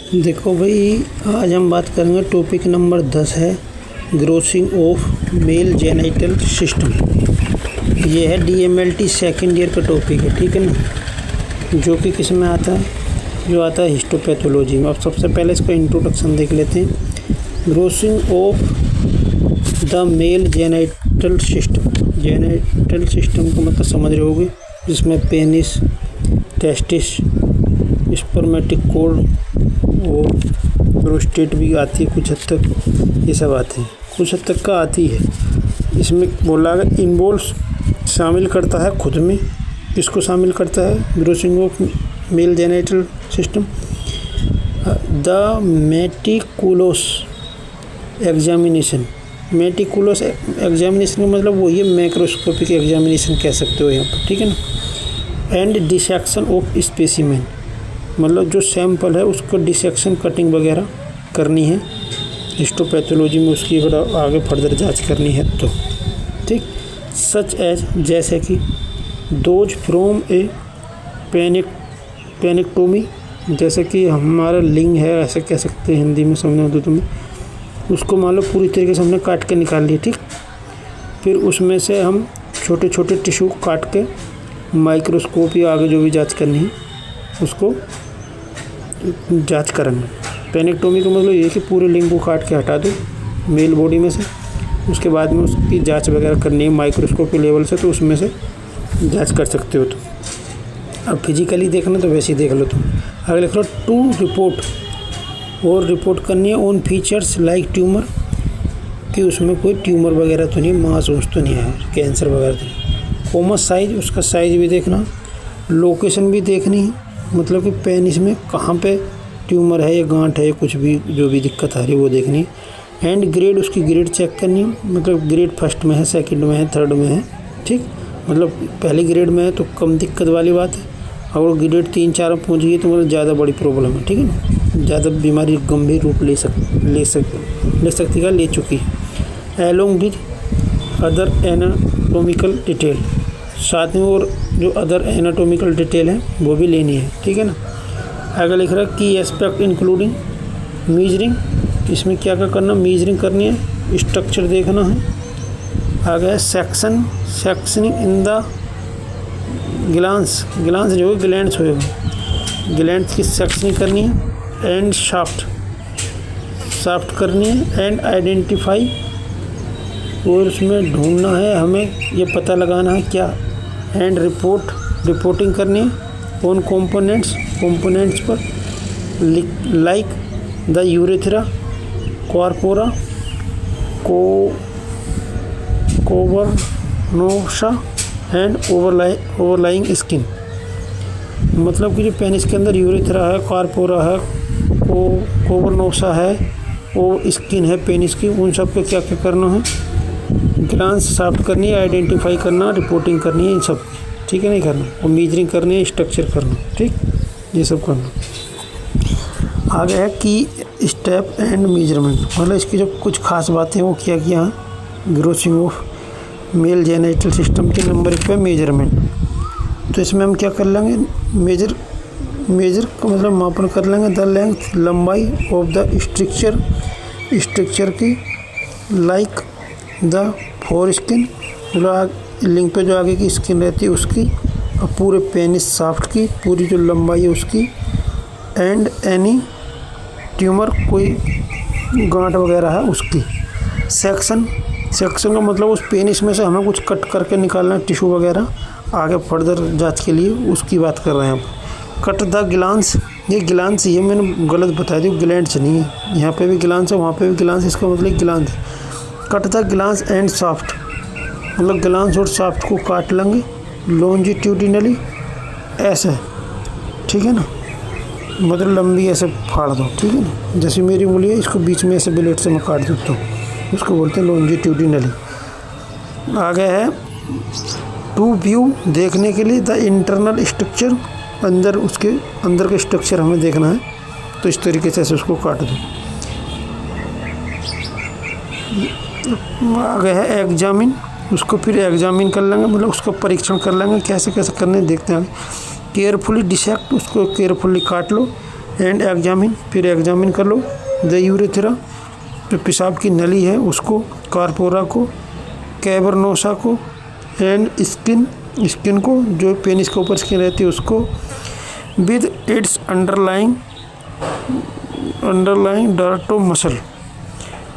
देखो भाई, आज हम बात करेंगे टॉपिक नंबर 10 है grossing of male genital system. ये है DMLT सेकेंड ईयर का टॉपिक है, ठीक है ना, जो कि किस में आता है, जो आता है हिस्टोपैथोलॉजी में। अब सबसे पहले इसका इंट्रोडक्शन देख लेते हैं। Grossing of the mail genital system. Genital system का मतलब समझ रहे होगे, जिसमें पेनिस, टेस्टिस, स्पर्मेटिक कोर्ड और प्रोस्टेट भी आती है कुछ हद तक, ये सब आते हैं, कुछ हद तक का आती है। इसमें बोला गया इन्वॉल्व्स शामिल करता है खुद में, किसको शामिल करता है, grossing of male genital system, the meticulous examination. Meticulous examination का मतलब वही है, मैक्रोस्कोपिक एग्जामिनेशन कह सकते हो यहाँ पर, ठीक है ना। एंड डिसेक्शन ऑफ स्पेसिमेन, मतलब जो सैंपल है उसको डिसेक्शन, कटिंग वगैरह करनी है हिस्टोपैथोलॉजी में, उसकी अगर आगे फर्दर जांच करनी है तो, ठीक। सच एज, जैसे कि दोज फ्रॉम ए पेनिक्टोमी, जैसे कि हमारा लिंग है, ऐसे कह सकते हैं हिंदी में, समझना तो तुम्हें, उसको मान लो पूरी तरीके से हमने काट के निकाल लिया, ठीक। फिर उसमें से हम छोटे छोटे टिश्यू काट के माइक्रोस्कोप या आगे जो भी जांच करनी है उसको जांच करेंगे। पेनिक्टोमी का मतलब ये है कि पूरे लिंग को काट के हटा दो मेल बॉडी में से, उसके बाद में उसकी जांच वगैरह करनी है माइक्रोस्कोप के लेवल से, तो उसमें से जांच कर सकते हो तुम। अब फिजिकली देखना तो वैसे ही देख लो तुम। अगर लिख लो टू रिपोर्ट, और रिपोर्ट करनी है ऑन फीचर्स लाइक ट्यूमर, कि उसमें कोई ट्यूमर वगैरह तो नहीं, मास तो नहीं है, कैंसर वगैरह तो नहीं। कॉमस साइज, उसका साइज भी देखना, लोकेशन भी देखनी है, मतलब कि पेनिस में कहाँ पे ट्यूमर है या गांठ है, कुछ भी जो भी दिक्कत आ रही है वो देखनी है। एंड ग्रेड, उसकी ग्रेड चेक करनी है, मतलब ग्रेड फर्स्ट में है, सेकंड में है, थर्ड में है, ठीक। मतलब पहली ग्रेड में है तो कम दिक्कत वाली बात है, और ग्रेड 3-4 में पहुँच गई तो मतलब ज़्यादा बड़ी प्रॉब्लम है, ठीक है ना, ज़्यादा बीमारी गंभीर रूप ले सकती है, ले चुकी है। Along with other anatomical detail, साथ में और जो अदर एनाटोमिकल डिटेल है वो भी लेनी है, ठीक है ना। अगर लिख रहा है की एस्पेक्ट इंक्लूडिंग मीजरिंग, इसमें क्या क्या करना, मीजरिंग करनी है, स्ट्रक्चर देखना है। आगे सेक्शनिंग इन द ग्लांस जो है ग्लैंड्स होएगा, ग्लैंड्स की सेक्शनिंग करनी है। एंड शाफ्ट करनी है। एंड आइडेंटिफाई, और उसमें ढूंढना है हमें, ये पता लगाना है क्या। एंड रिपोर्टिंग करनी है ऑन कंपोनेंट्स पर, like the urethra, corpora, cavernosa and overlying skin. मतलब कि जो पेनिस के अंदर यूरेथ्रा है, कॉर्पोरा है, कोवर्नोसा है, और स्किन है पेनिस की, उन सब पे क्या क्या करना है, ग्लांस साफ्ट करनी है, आइडेंटिफाई करना, रिपोर्टिंग करनी है, इन सब, ठीक है, नहीं करना, और मीजरिंग करनी है, स्ट्रक्चर करना, ठीक, ये सब करना। आगे है की स्टेप एंड मेजरमेंट, मतलब इसकी जो कुछ खास बातें वो क्या किया है grossing of male genital system के। नंबर 1 पे मेजरमेंट, तो इसमें हम क्या कर लेंगे, मेजर का मतलब मापन कर लेंगे, द लेंथ, लंबाई ऑफ द स्ट्रक्चर की, लाइक द फोर स्किन, लिंग पे जो आगे की स्किन रहती है उसकी, और पूरे पेनिस शाफ्ट की पूरी जो लंबाई है उसकी। एंड एनी ट्यूमर, कोई गांठ वगैरह है उसकी। सेक्शन का मतलब उस पेनिस में से हमें कुछ कट करके निकालना है, टिश्यू वगैरह आगे फर्दर जांच के लिए, उसकी बात कर रहे हैं हम। कट द ग्लांस, ये ग्लांस, ये मैंने गलत बता दी, ग्लैंड्स नहीं है, यहाँ पे भी ग्लांस है, वहाँ पे भी ग्लांस, इसका मतलब glans. Cut the glans and shaft, मतलब ग्लांस और शाफ्ट को काट लेंगे लॉन्जिट्यूडिनली, ऐसे, ठीक है ना, मतलब लंबी ऐसे फाड़ दो, ठीक है ना, जैसे मेरी उंगली है, इसको बीच में ऐसे ब्लेड से मैं काट देता हूँ, उसको बोलते हैं लॉन्जिट्यूडिनली। आगे है टू व्यू, देखने के लिए, द इंटरनल स्ट्रक्चर, अंदर उसके अंदर का स्ट्रक्चर हमें देखना है, तो इस तरीके से उसको काट दो। आगे है एग्जामिन, उसको फिर एग्जामिन कर लेंगे, मतलब उसका परीक्षण कर लेंगे कैसे कैसे करने देखते हैं। केयरफुली डिसेक्ट, उसको केयरफुली काट लो। एंड एग्जामिन, फिर एग्जामिन कर लो द यूरेथ्रा, जो पेशाब की नली है उसको, कार्पोरा को, कैवर्नोसा को, एंड स्किन, स्किन को जो पेनिस के ऊपर स्किन रहती है उसको, विद इट्स अंडरलाइंग डर्टो मसल,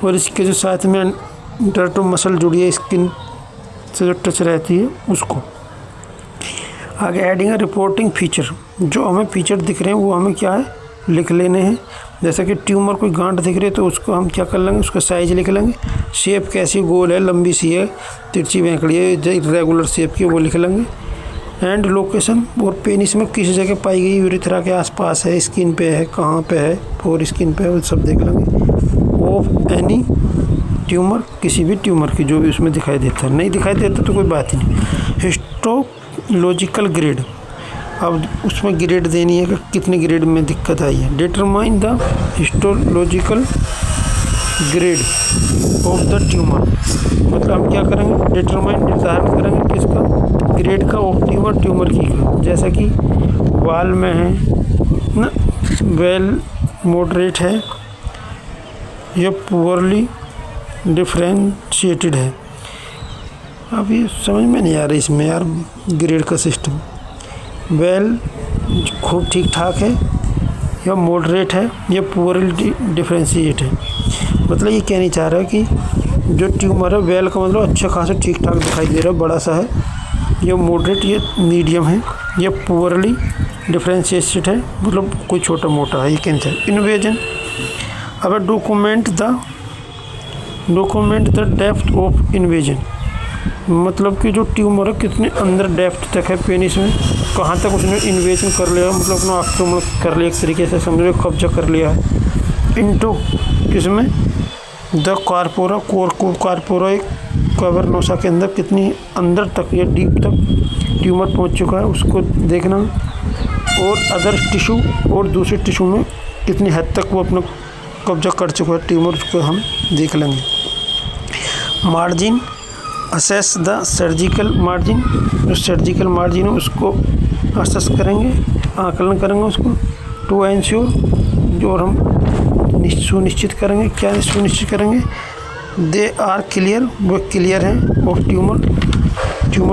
और इसके जो साथ में डर्टो मसल जुड़ी है स्किन से जो टच रहती है उसको। आगे एडिंग अ रिपोर्टिंग फीचर, जो हमें फीचर दिख रहे हैं वो हमें क्या है लिख लेने हैं। जैसे कि ट्यूमर कोई गांठ दिख रही है तो उसको हम क्या कर लेंगे, उसका साइज लिख लेंगे। शेप कैसी, गोल है, लंबी सी है, तिरछी वेंकड़ी है, रेगुलर शेप की, वो लिख लेंगे। एंड लोकेशन, और पेनिस में किस जगह पाई गई, यूरेथ्रा के आसपास है, स्किन पे है, कहाँ पे है, फोर स्किन पे है, वो सब देख लेंगे। ऑफ एनी ट्यूमर, किसी भी ट्यूमर की जो भी उसमें दिखाई देता है, नहीं दिखाई देता तो कोई बात ही नहीं। हिस्टोलॉजिकल ग्रेड, अब उसमें ग्रेड देनी है कि कितने ग्रेड में दिक्कत आई है। Determine the histological grade of the tumour, मतलब हम क्या करेंगे, डिटरमाइन निर्धारण करेंगे किसका, ग्रेड का ऑफ ट्यूमर, ट्यूमर की का। जैसा कि वाल में है ना, वेल मॉडरेट है या पुअरली डिफ्रेंशिएटेड है। अब ये समझ में नहीं आ रहा इसमें यार ग्रेड का सिस्टम। वेल खूब ठीक ठाक है, या मॉडरेट है, या पुअरली डिफ्रेंशिएट है। मतलब ये कहना चाह रहा है कि जो ट्यूमर है, वेल का मतलब अच्छा खासा ठीक ठाक दिखाई दे रहा है, बड़ा सा है, या मॉडरेट, ये मीडियम है, या पुअरली डिफ्रेंशिएटेड है, मतलब कोई छोटा मोटा है, ये कहना चाह रहा है। इन्वेजन, अब document the depth of invasion, मतलब कि जो ट्यूमर है कितने अंदर डेप्थ तक है पेनिस में, कहाँ तक उसने इन्वेजन कर लिया, मतलब अपना आक्रमण कर लिया, एक तरीके से समझो कब्जा कर लिया है। इनटू किसमें, द कार्पोरा, कार्पोरा एक कैवर्नोसा के अंदर कितनी अंदर तक या डीप तक ट्यूमर पहुँच चुका है उसको देखना। और अदर टिश्यू, और दूसरे टिश्यू में कितनी हद तक वो अपना कब्जा कर चुका है ट्यूमर, उसको हम देख लेंगे। Margin, assess the surgical margin, जो सर्जिकल मार्जिन है उसको असेस करेंगे, आकलन करेंगे उसको। टू एंश्योर, जो हम सुनिश्चित करेंगे, क्या सुनिश्चित करेंगे, दे आर क्लियर, वो क्लियर हैं, ऑफ ट्यूमर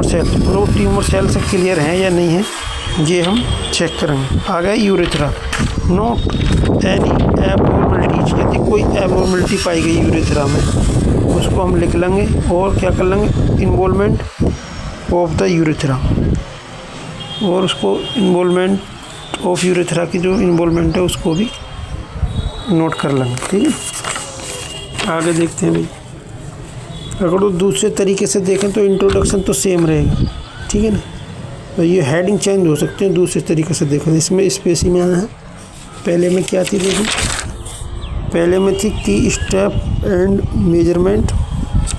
सेल, वो ट्यूमर सेल से क्लियर हैं या नहीं है, ये हम चेक करेंगे। आ गया यूरेथ्रा, नोट एनी एबनॉर्मलिटीज, यदि कोई एबनॉर्मलिटी पाई गई यूरेथ्रा में उसको हम लिख लेंगे, और क्या कर लेंगे, इन्वॉल्वमेंट ऑफ द यूरेथ्रा, और उसको इन्वॉल्वमेंट ऑफ यूरेथ्रा की जो इन्वॉल्वमेंट है उसको भी नोट कर लेंगे। ठीक है, आगे देखते हैं भाई। अगर वो दूसरे तरीके से देखें तो इंट्रोडक्शन तो सेम रहेगा, ठीक है ना, तो ये हेडिंग चेंज हो सकते हैं दूसरे तरीके से देखें। इसमें स्पेसिमेन है, पहले में क्या थी देखो, पहले में थी की स्टेप एंड मेजरमेंट,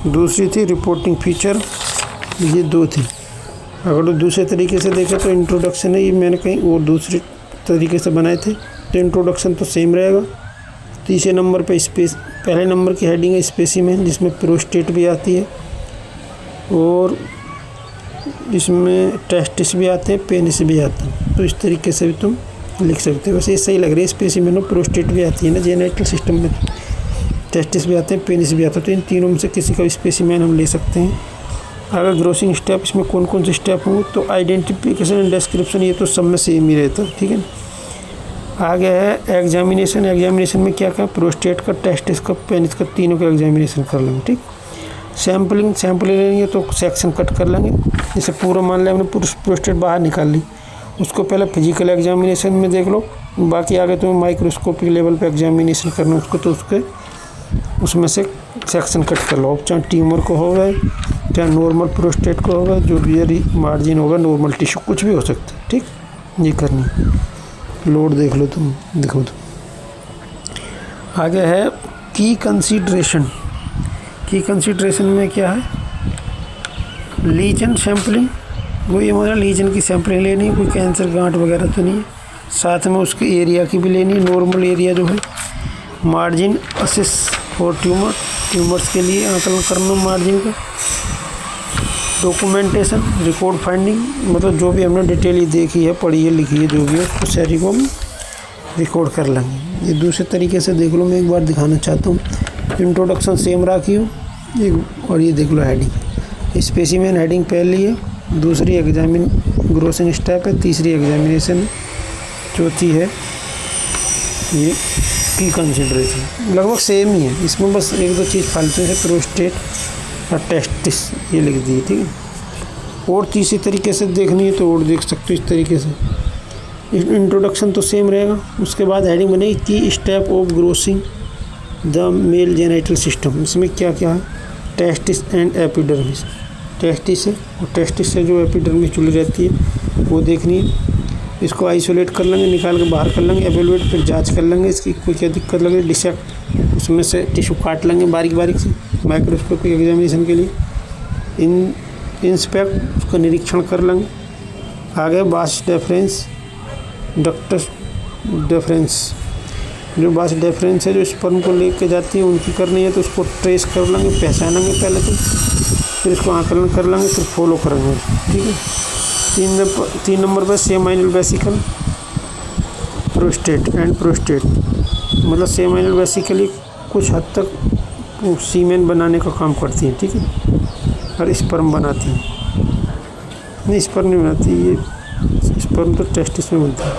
दूसरी थी रिपोर्टिंग फीचर, ये दो थी। अगर तो दूसरे तरीके से देखें तो इंट्रोडक्शन है, ये मैंने कहीं और दूसरे तरीके से बनाए थे, तो इंट्रोडक्शन तो सेम रहेगा। तीसरे नंबर पे पहले नंबर की हेडिंग है स्पेसिमेन, जिसमें प्रोस्टेट भी आती है, और इसमें टेस्टिस भी आते हैं, पेनिस भी आते हैं, तो इस तरीके से भी तुम लिख सकते हो। वैसे ये सही लग रही है, स्पेसिमेन और प्रोस्टेट भी आती है ना जेनेटल सिस्टम में, टेस्टिस भी आते हैं, पेनिस भी आता है, तो इन तीनों में से किसी का स्पेसिमेन हम ले सकते हैं। अगर ग्रोसिंग स्टेप, इसमें कौन कौन से स्टेप होंगे, तो आइडेंटिफिकेशन एंड डिस्क्रिप्शन, ये तो सब में सेम ही रहता है, ठीक है। आगे है एग्जामिनेशन, एग्जामिनेशन में क्या क्या, प्रोस्टेट का, टेस्टिस का, पेनिस का, तीनों का एग्जामिनेशन कर लेंगे, ठीक। सैम्पलिंग लेंगे तो सेक्शन कट कर लेंगे, जैसे पूरा मान लिया हमने प्रोस्टेट बाहर निकाल ली, उसको पहले फिजिकल एग्जामिनेशन में देख लो, बाकी आगे तुम्हें माइक्रोस्कोपिक लेवल पे एग्जामिनेशन करना उसको, तो उसमें से सेक्शन कट कर लो, चाहे ट्यूमर को होगा, चाहे नॉर्मल प्रोस्टेट को होगा, जो भी मार्जिन होगा, नॉर्मल टिश्यू, कुछ भी हो सकता है, ठीक। ये करनी, लोड देख लो तुम, देखो आगे है की कंसीडरेशन। की कंसीडरेशन में क्या है, लीजन सैम्पलिंग, वो ये मतलब लीजन की सैम्पलिंग लेनी है, कोई कैंसर गांठ वगैरह तो नहीं है, साथ में उसके एरिया की भी लेनी है, नॉर्मल एरिया जो है। मार्जिन असेस फॉर ट्यूमर्स के लिए आकलन करना मार्जिन का। डॉक्यूमेंटेशन, रिकॉर्ड फाइंडिंग, मतलब जो भी हमने डिटेल देखी है, पढ़ी है, लिखी है, जो भी है उसको सारी को रिकॉर्ड कर लेंगे। ये दूसरे तरीके से देख लो, मैं एक बार दिखाना चाहता हूँ। इंट्रोडक्शन सेम रखी हो एक, और ये देख लो हेडिंग, स्पेसिमेन हेडिंग पहली है, दूसरी एग्जामिन ग्रोसिंग स्टेप है, तीसरी एग्जामिनेशन है, चौथी है ये की कंसिडरेशन। लगभग सेम ही है, इसमें बस एक दो चीज़ फालतू है, प्रोस्टेट और टेस्टिस ये लिख दी, ठीक है। और तीसरी तरीके से देखनी है तो और देख सकते हो इस तरीके से। इंट्रोडक्शन तो सेम रहेगा, उसके बाद हेडिंग बनेगी की step of grossing the mail genital system. इसमें क्या क्या है, टेस्टिस एंड एपिडर्मिस। टेस्टिस है, और टेस्टिस से जो एपिडर्मिस जुड़ी रहती है वो देखनी है। इसको आइसोलेट कर लेंगे, निकाल के बाहर कर लेंगे, एवेलुएट, फिर जांच कर लेंगे इसकी कोई क्या दिक्कत लगे, डिसेक्ट, उसमें से टिश्यू काट लेंगे बारीक बारीक से माइक्रोस्कोपिक एग्जामिनेशन के लिए। इंस्पेक्ट, उसका निरीक्षण कर लेंगे। आगे बास डेफरेंस, डक्टस डेफरेंस, जो बास डेफरेंस है जो स्पर्म को लेके जाती है उनकी करनी है, तो उसको ट्रेस कर लेंगे, पहचानेंगे पहले तो, फिर इसको आकलन कर लेंगे, फिर फॉलो करेंगे, ठीक है। 3 नंबर पर seminal vesicle, prostate and prostate, मतलब सेमाइनल वेसिकल कुछ हद तक सीमेन बनाने का काम करती है, ठीक है, और स्पर्म बनाती है। नहीं, स्पर्म नहीं बनाती, ये स्पर्म तो टेस्टिस में बनता है।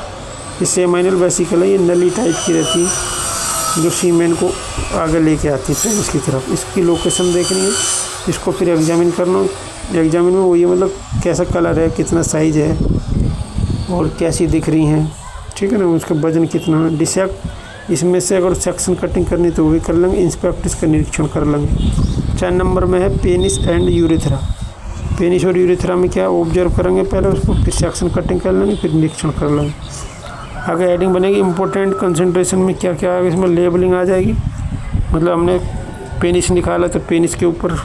ये सेमाइनल वेसिकल है, ये नली टाइप की रहती है जो सीमेन को आगे लेके आती है पेनिस की तरफ। इसकी लोकेशन देखनी है, इसको फिर एग्जामिन करना। एग्जामिन में वो ये मतलब कैसा कलर है, कितना साइज है और कैसी दिख रही हैं, ठीक है ना, उसका वजन कितना है। डिसेक्ट, इसमें से अगर सेक्शन कटिंग करनी तो वो भी कर लेंगे। इंस्पेक्ट, इसका निरीक्षण कर लेंगे। 4 नंबर में है पेनिस एंड यूरेथ्रा। पेनिस और यूरेथ्रा में क्या ऑब्जर्व करेंगे पहले उसको, फिर सेक्शन कटिंग कर लेंगे, फिर निरीक्षण कर लेंगे। आगे हेडिंग बनेगी इम्पोर्टेंट कंसंट्रेशन में क्या क्या आएगा, इसमें लेबलिंग आ जाएगी। मतलब हमने पेनिस निकाला तो पेनिस के ऊपर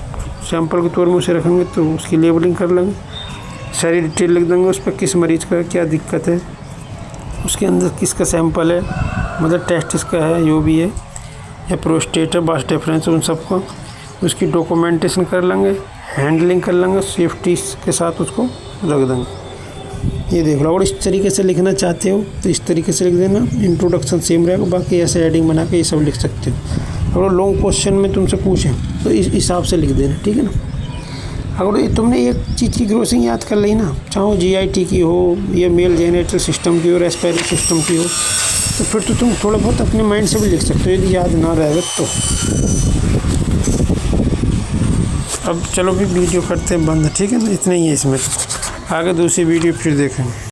सैंपल के तौर में उसे रखेंगे तो उसकी लेबलिंग कर लेंगे। सारी डिटेल लिख देंगे उस पर, किस मरीज़ का क्या दिक्कत है, उसके अंदर किसका सैंपल है, मतलब टेस्टिस का है, जो भी है, या प्रोस्टेट है, बास डेफरेंस, उन सबको उसकी डॉक्यूमेंटेशन कर लेंगे, हैंडलिंग कर लेंगे, सेफ्टी के साथ उसको रख देंगे। ये देख लो, अगर इस तरीके से लिखना चाहते हो तो इस तरीके से लिख देना। इंट्रोडक्शन सेम रहेगा, बाकी ऐसे हेडिंग बना के ये सब लिख सकते हो। अगर लॉन्ग क्वेश्चन में तुमसे पूछें तो इस हिसाब से लिख देना, ठीक है ना। अगर तुमने एक चीज़ की ग्रोसिंग याद कर ली ना, चाहे GIT की हो या मेल जेनिटल सिस्टम की हो, रेस्पिरेटरी सिस्टम की हो, तो फिर तो तुम थोड़ा बहुत अपने माइंड से भी लिख सकते हो, यदि याद ना रहेगा तो। अब चलो भी वीडियो करते हैं बंद, ठीक है ना, इतना ही है इसमें। आगे दूसरी वीडियो फिर देखेंगे।